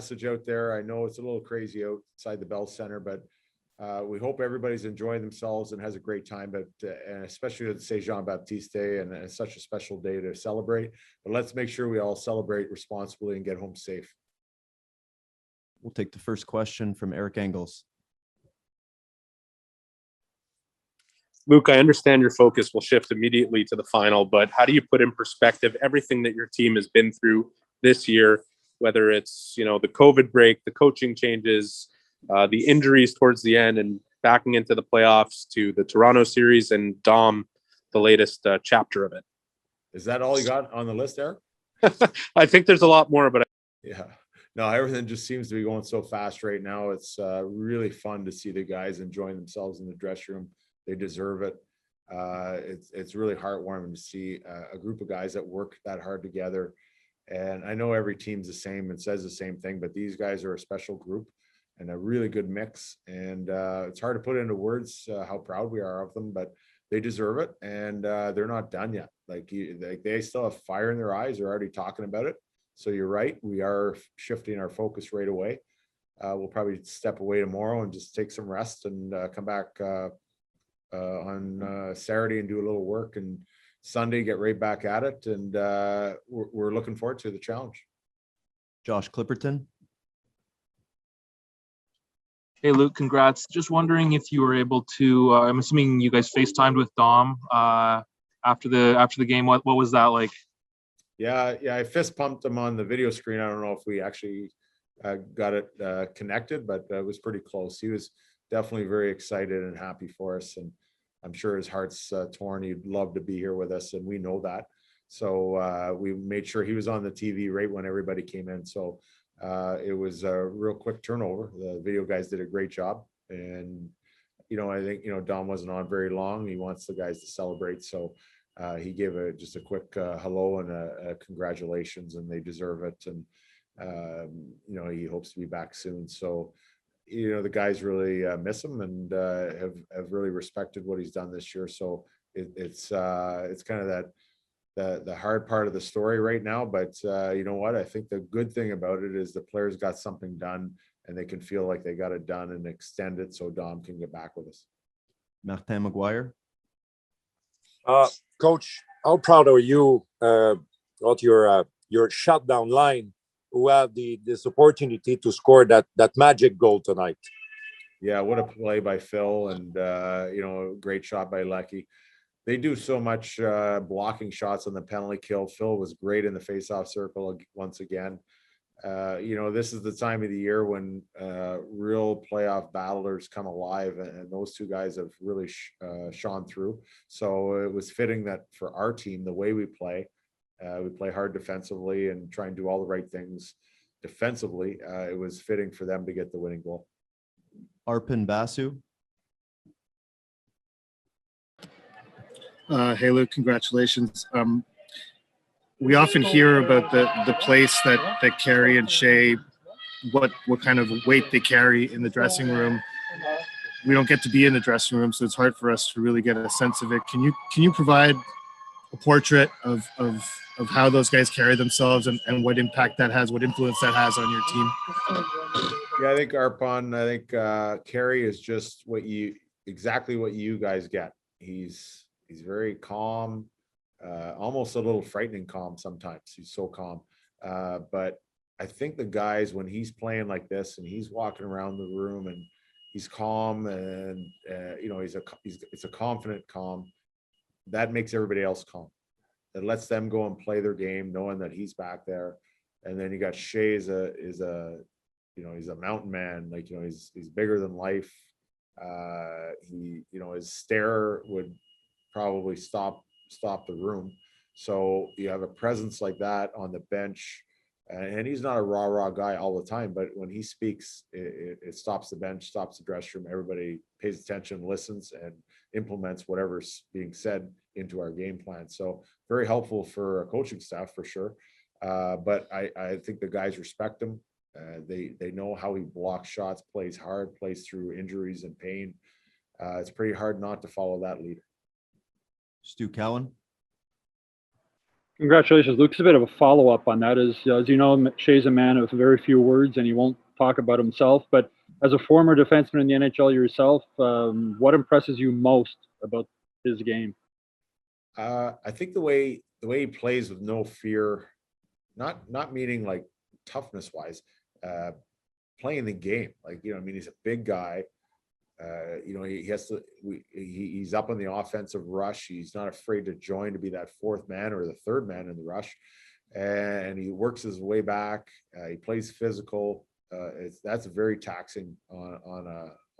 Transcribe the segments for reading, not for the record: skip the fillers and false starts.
message out there. I know it's a little crazy outside the Bell Center, but we hope everybody's enjoying themselves and has a great time, but and especially at Saint Jean Baptiste Day, and it's such a special day to celebrate. But let's make sure we all celebrate responsibly and get home safe. We'll take the first question from Eric Engels. Luke, I understand your focus will shift immediately to the final, but how do you put in perspective everything that your team has been through this year, whether it's, the COVID break, the coaching changes, the injuries towards the end, and backing into the playoffs to the Toronto series and Dom, the latest chapter of it? Is that all you got on the list, Eric? I think there's a lot more, but yeah. No, everything just seems to be going so fast right now. It's really fun to see the guys enjoying themselves in the dressing room. They deserve it. It's really heartwarming to see a group of guys that work that hard together. And I know every team's the same and says the same thing, but these guys are a special group and a really good mix. And it's hard to put into words how proud we are of them, but they deserve it. And they're not done yet. They still have fire in their eyes. They're already talking about it. So you're right. We are shifting our focus right away. We'll probably step away tomorrow and just take some rest and come back on Saturday and do a little work, and Sunday get right back at it. And we're looking forward to the challenge. Josh Clipperton. Hey, Luke, congrats. Just wondering if you were able to, I'm assuming you guys FaceTimed with Dom after the game. What was that like? Yeah, I fist pumped him on the video screen. I don't know if we actually got it connected, but it was pretty close. He was definitely very excited and happy for us, and I'm sure his heart's torn. He'd love to be here with us, and we know that. So we made sure he was on the TV right when everybody came in. So it was a real quick turnover. The video guys did a great job, and I think Dom wasn't on very long. He wants the guys to celebrate, so he gave just a quick hello and a congratulations, and they deserve it. And he hopes to be back soon. So the guys really miss him and have really respected what he's done this year. So it's kind of that the hard part of the story right now. But you know what? I think the good thing about it is the players got something done, and they can feel like they got it done and extend it so Dom can get back with us. Martin McGuire. Coach, how proud are you about your shutdown line, who had this opportunity to score that magic goal tonight? Yeah, what a play by Phil, and great shot by Lecky. They do so much blocking shots on the penalty kill. Phil was great in the faceoff circle once again. This is the time of the year when real playoff battlers come alive, and those two guys have really shone through. So it was fitting that for our team, the way we play hard defensively and try and do all the right things defensively. It was fitting for them to get the winning goal. Arpin Basu. Hey, Luke, congratulations. We often hear about the place that Carey and Shea, what kind of weight they carry in the dressing room. We don't get to be in the dressing room, so it's hard for us to really get a sense of it. Can you provide a portrait of how those guys carry themselves and what impact that has, what influence that has on your team? Yeah, I think Arpon, Carey is just exactly what you guys get. He's very calm, almost a little frightening calm sometimes. He's so calm. But I think the guys, when he's playing like this and he's walking around the room and he's calm and it's a confident calm, that makes everybody else calm. That lets them go and play their game, knowing that he's back there. And then you got Shea he's a mountain man. He's bigger than life. His stare would probably stop the room. So you have a presence like that on the bench, and he's not a rah guy all the time, but when he speaks, it stops the bench, stops the dressing room. Everybody pays attention, listens, and implements whatever's being said into our game plan. So very helpful for a coaching staff for sure. But I think the guys respect him. They know how he blocks shots, plays hard, plays through injuries and pain. It's pretty hard not to follow that leader. Stu Cowan. Congratulations, Luke. It's a bit of a follow-up on that. As you know, Shea's a man of very few words, and he won't talk about himself. But as a former defenseman in the NHL yourself, what impresses you most about his game? I think the way he plays with no fear, not meaning like toughness wise, playing the game. Like, I mean, he's a big guy. He has to. He's up on the offensive rush. He's not afraid to join to be that fourth man or the third man in the rush, and he works his way back. He plays physical. That's very taxing on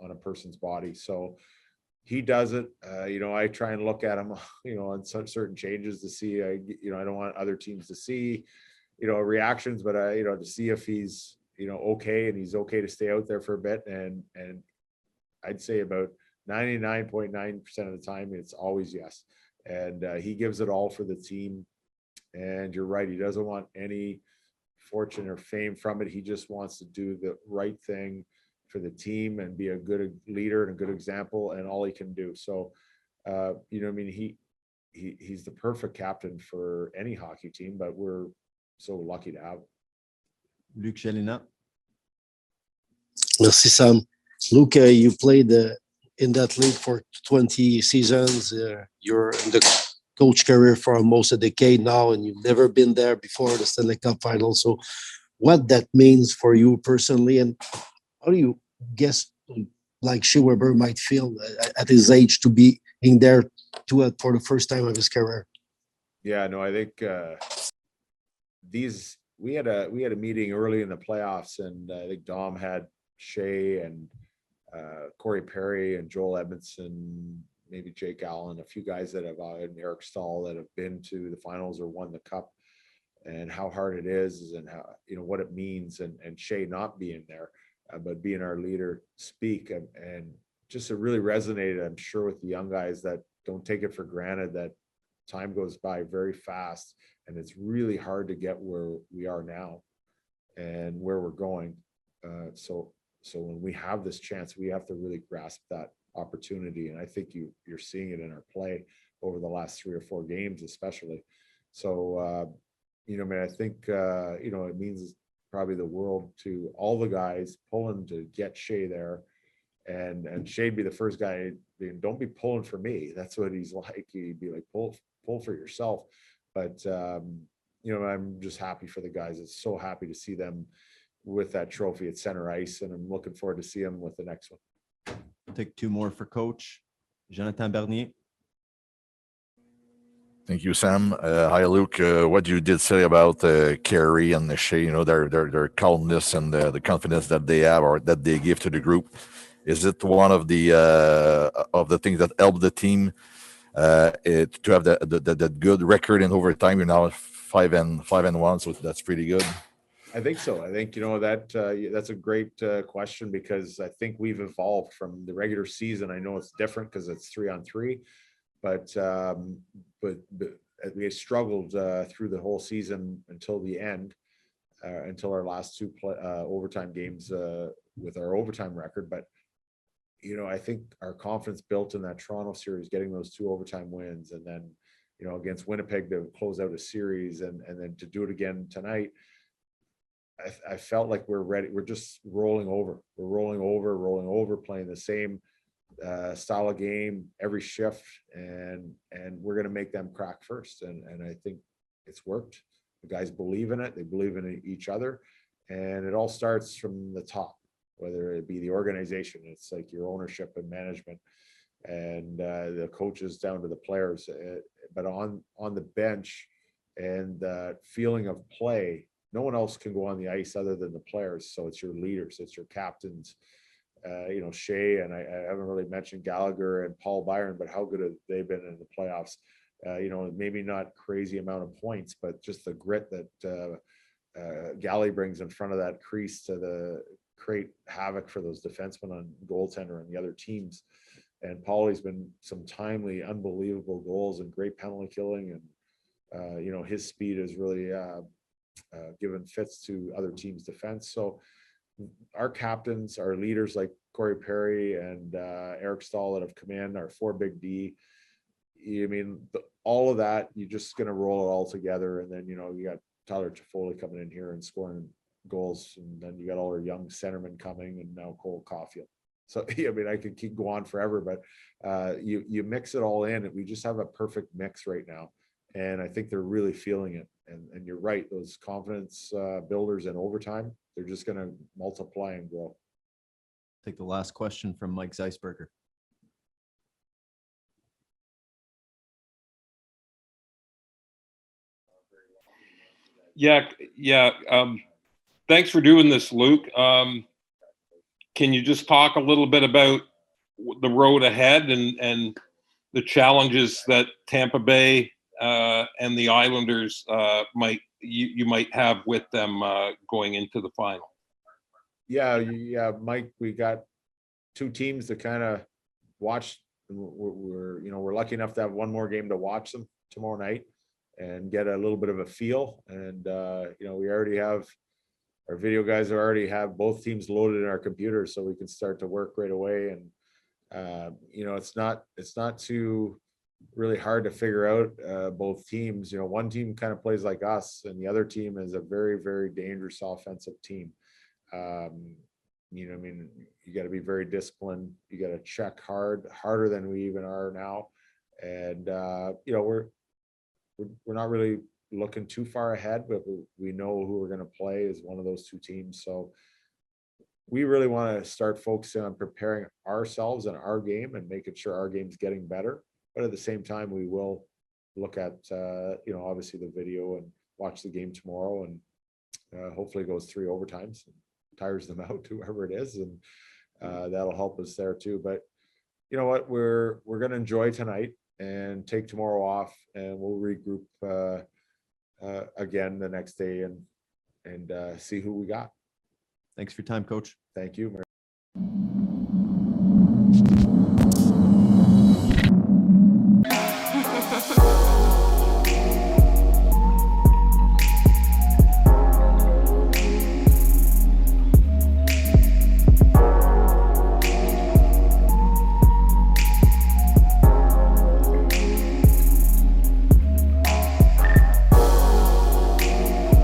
a person's body. So he does it. I try and look at him, on certain changes to see. I don't want other teams to see, reactions, but to see if he's okay and he's okay to stay out there for a bit. And I'd say about 99.9% of the time, it's always yes. And he gives it all for the team. And you're right, he doesn't want any fortune or fame from it. He just wants to do the right thing for the team and be a good leader and a good example, and all he can do. So, he's the perfect captain for any hockey team, but we're so lucky to have him. Luc Chalina. Merci, Sam. Luke, you played in that league for 20 seasons. You're in the coach career for almost a decade now, and you've never been there before the Stanley Cup final. So what that means for you personally, and how do you guess like Shea Weber might feel at his age to be in there for the first time of his career? Yeah, no, I think we had a meeting early in the playoffs, and I think Dom had Shea and Corey Perry and Joel Edmondson, maybe Jake Allen, a few guys that have and Eric Stahl that have been to the finals or won the cup, and how hard it is and how what it means, and Shea not being there, but being our leader speak, and just it really resonated, I'm sure, with the young guys that don't take it for granted that time goes by very fast, and it's really hard to get where we are now and where we're going. So when we have this chance, we have to really grasp that opportunity. And I think you're seeing it in our play over the last 3 or 4 games, especially. So, I think, it means probably the world to all the guys pulling to get Shea there, and Shea'd be the first guy. Don't be pulling for me. That's what he's like. He'd be like, pull for yourself. But, I'm just happy for the guys. It's so happy to see them with that trophy at center ice, and I'm looking forward to see him with the next one. We'll take 2 more for Coach. Jonathan Bernier. Thank you, Sam. Hi, Luke. What you did say about Carey and Shea, their calmness and the confidence that they have or that they give to the group, is it one of the things that help the team to have that good record in overtime? You're now 5-1, so that's pretty good. I think so. I think, that's a great question, because I think we've evolved from the regular season. I know it's different because it's 3-on-3, but we struggled through the whole season until the end, until our last 2 overtime games with our overtime record. But, I think our confidence built in that Toronto series, getting those 2 overtime wins, and then, against Winnipeg to close out a series, and then to do it again tonight. I felt like we're ready. We're just rolling over. We're rolling over, playing the same style of game every shift, and we're going to make them crack first. And I think it's worked. The guys believe in it. They believe in each other, and it all starts from the top, whether it be the organization. It's like your ownership and management, and the coaches down to the players. But on the bench, and the feeling of play, no one else can go on the ice other than the players. So it's your leaders, it's your captains, Shea, and I haven't really mentioned Gallagher and Paul Byron, but how good have they been in the playoffs? Maybe not crazy amount of points, but just the grit that Gally brings in front of that crease to create havoc for those defensemen on goaltender and the other teams. And Paulie's been some timely, unbelievable goals and great penalty killing, and his speed is really given fits to other teams' defense. So our captains, our leaders like Corey Perry and Eric Stahl that have come in, our 4 big D, I mean, all of that, you're just going to roll it all together. And then, you know, you got Tyler Toffoli coming in here and scoring goals. And then you got all our young centermen coming, and now Cole Caulfield. So, I mean, I could keep going forever, but you mix it all in, and we just have a perfect mix right now. And I think they're really feeling it. And you're right, those confidence builders in overtime, they're just going to multiply and grow. Take the last question from Mike Zeisberger. Yeah. Thanks for doing this, Luke. Can you just talk a little bit about the road ahead and the challenges that Tampa Bay and the Islanders you might have with them going into the final? Yeah, Mike, we got two teams to kind of watch. We're lucky enough to have one more game to watch them tomorrow night and get a little bit of a feel. And we already have our video guys already have both teams loaded in our computers, so we can start to work right away. And it's not too really hard to figure out both teams. One team kind of plays like us, and the other team is a very, very dangerous offensive team. You got to be very disciplined. You got to check harder than we even are now. And we're not really looking too far ahead, but we know who we're going to play as one of those two teams. So we really want to start focusing on preparing ourselves and our game and making sure our game's getting better. But at the same time, we will look at obviously the video and watch the game tomorrow, and hopefully it goes 3 overtimes and tires them out, whoever it is, and that'll help us there too. But you know what, we're going to enjoy tonight and take tomorrow off, and we'll regroup again the next day and see who we got. Thanks for your time, Coach. Thank you. Ha ha ha.